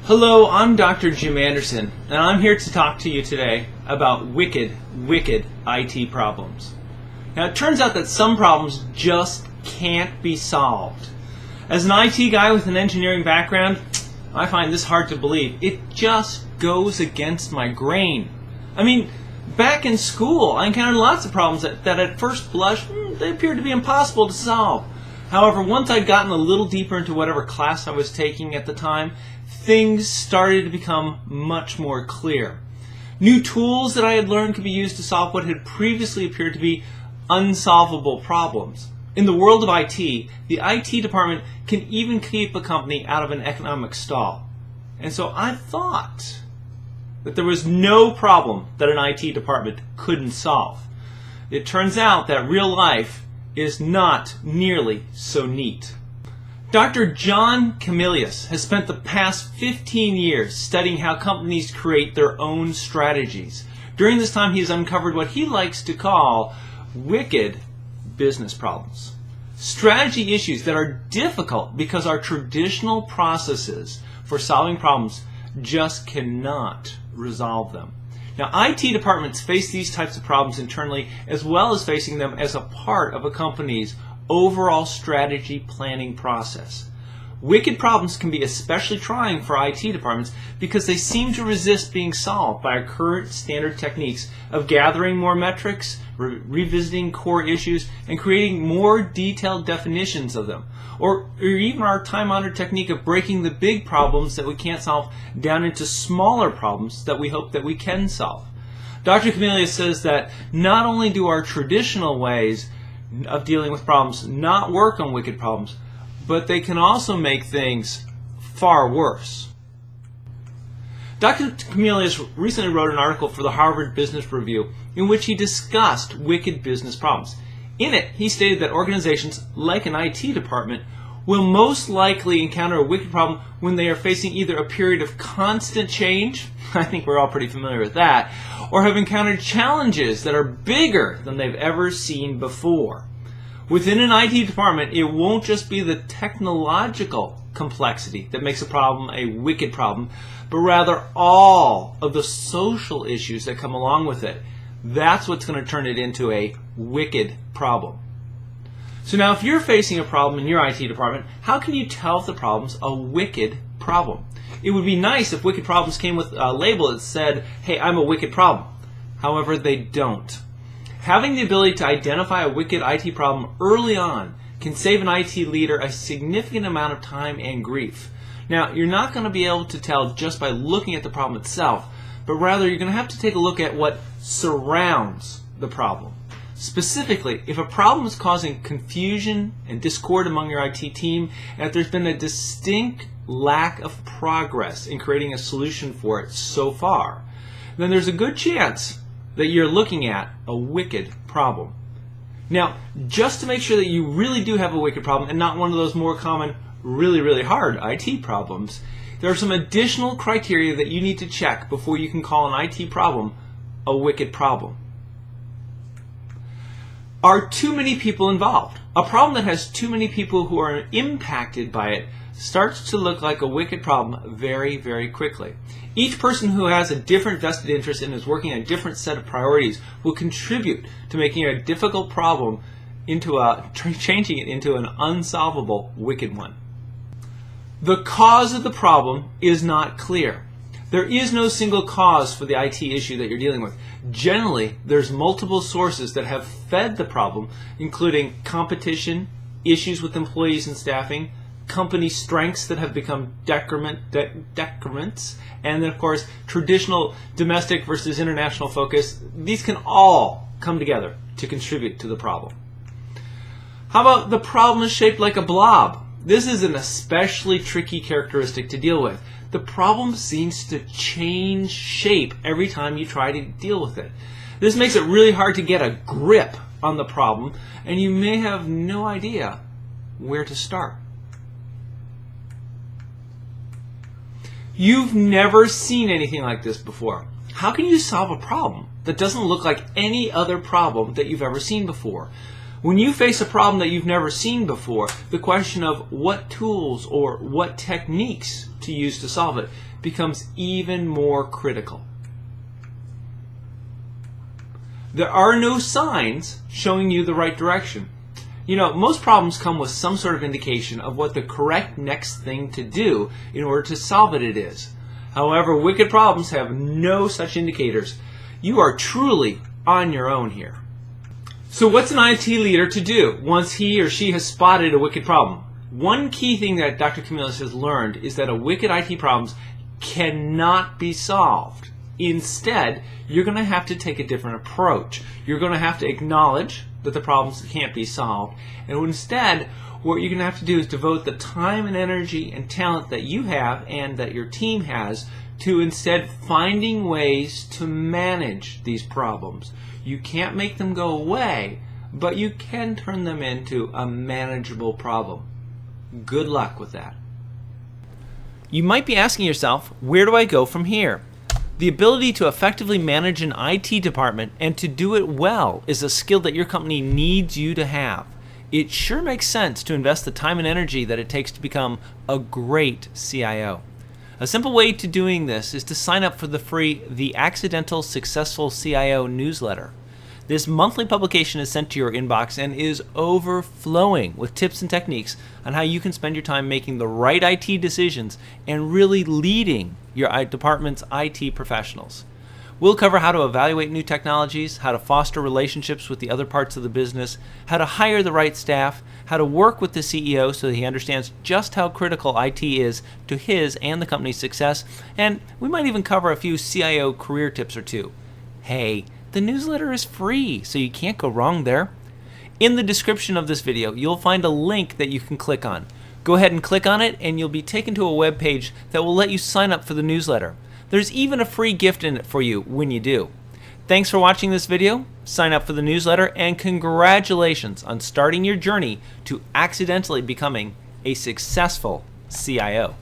Hello, I'm Dr. Jim Anderson, and I'm here to talk to you today about wicked IT problems. Now, it turns out that some problems just can't be solved. As an IT guy with an engineering background, I find this hard to believe. It just goes against my grain. I mean, back in school, I encountered lots of problems that at first blush, they appeared to be impossible to solve. However, once I'd gotten a little deeper into whatever class I was taking at the time, things started to become much more clear. New tools that I had learned could be used to solve what had previously appeared to be unsolvable problems. In the world of IT, the IT department can even keep a company out of an economic stall. And so I thought that there was no problem that an IT department couldn't solve. It turns out that real life is not nearly so neat. Dr. John Camillus has spent the past 15 years studying how companies create their own strategies. During this time, he has uncovered what he likes to call wicked business problems. Strategy issues that are difficult because our traditional processes for solving problems just cannot resolve them. Now, IT departments face these types of problems internally as well as facing them as a part of a company's overall strategy planning process. Wicked problems can be especially trying for IT departments because they seem to resist being solved by our current standard techniques of gathering more metrics, revisiting core issues, and creating more detailed definitions of them. Or even our time-honored technique of breaking the big problems that we can't solve down into smaller problems that we hope that we can solve. Dr. Camillus says that not only do our traditional ways of dealing with problems not work on wicked problems, but they can also make things far worse. Dr. Camillus recently wrote an article for the Harvard Business Review in which he discussed wicked business problems. In it, he stated that organizations like an IT department will most likely encounter a wicked problem when they are facing either a period of constant change, I think we're all pretty familiar with that, or have encountered challenges that are bigger than they've ever seen before. Within an IT department, it won't just be the technological complexity that makes a problem a wicked problem, but rather all of the social issues that come along with it. That's what's going to turn it into a wicked problem. So now if you're facing a problem in your IT department, how can you tell if the problem's a wicked problem? It would be nice if wicked problems came with a label that said, hey, I'm a wicked problem. However, they don't. Having the ability to identify a wicked IT problem early on can save an IT leader a significant amount of time and grief. Now, you're not going to be able to tell just by looking at the problem itself, but rather you're going to have to take a look at what surrounds the problem. Specifically, if a problem is causing confusion and discord among your IT team, and if there's been a distinct lack of progress in creating a solution for it so far, then there's a good chance that you're looking at a wicked problem. Now, just to make sure that you really do have a wicked problem and not one of those more common, really hard IT problems, there are some additional criteria that you need to check before you can call an IT problem a wicked problem. Are too many people involved? A problem that has too many people who are impacted by it starts to look like a wicked problem very quickly. Each person who has a different vested interest and is working on a different set of priorities will contribute to making a difficult problem changing it into an unsolvable wicked one. The cause of the problem is not clear. There is no single cause for the IT issue that you're dealing with. Generally, there's multiple sources that have fed the problem, including competition, issues with employees and staffing, company strengths that have become decrements, and then of course traditional domestic versus international focus. These can all come together to contribute to the problem. How about the problem is shaped like a blob? This is an especially tricky characteristic to deal with. The problem seems to change shape every time you try to deal with it. This makes it really hard to get a grip on the problem, and you may have no idea where to start. You've never seen anything like this before. How can you solve a problem that doesn't look like any other problem that you've ever seen before? When you face a problem that you've never seen before, the question of what tools or what techniques to use to solve it becomes even more critical. There are no signs showing you the right direction. You know, most problems come with some sort of indication of what the correct next thing to do in order to solve it is. However, wicked problems have no such indicators. You are truly on your own here. So what's an IT leader to do once he or she has spotted a wicked problem? One key thing that Dr. Camillus has learned is that a wicked IT problem cannot be solved. Instead, you're going to have to take a different approach. You're going to have to acknowledge that the problems can't be solved. And instead, what you're going to have to do is devote the time and energy and talent that you have and that your team has to instead finding ways to manage these problems. You can't make them go away, but you can turn them into a manageable problem. Good luck with that. You might be asking yourself, where do I go from here? The ability to effectively manage an IT department and to do it well is a skill that your company needs you to have. It sure makes sense to invest the time and energy that it takes to become a great CIO. A simple way to doing this is to sign up for the free The Accidental Successful CIO newsletter. This monthly publication is sent to your inbox and is overflowing with tips and techniques on how you can spend your time making the right IT decisions and really leading your department's IT professionals. We'll cover how to evaluate new technologies, how to foster relationships with the other parts of the business, how to hire the right staff, how to work with the CEO so that he understands just how critical IT is to his and the company's success, and we might even cover a few CIO career tips or two. Hey, the newsletter is free, so you can't go wrong there. In the description of this video, you'll find a link that you can click on. Go ahead and click on it, and you'll be taken to a web page that will let you sign up for the newsletter. There's even a free gift in it for you when you do. Thanks for watching this video, sign up for the newsletter, and congratulations on starting your journey to accidentally becoming a successful CIO.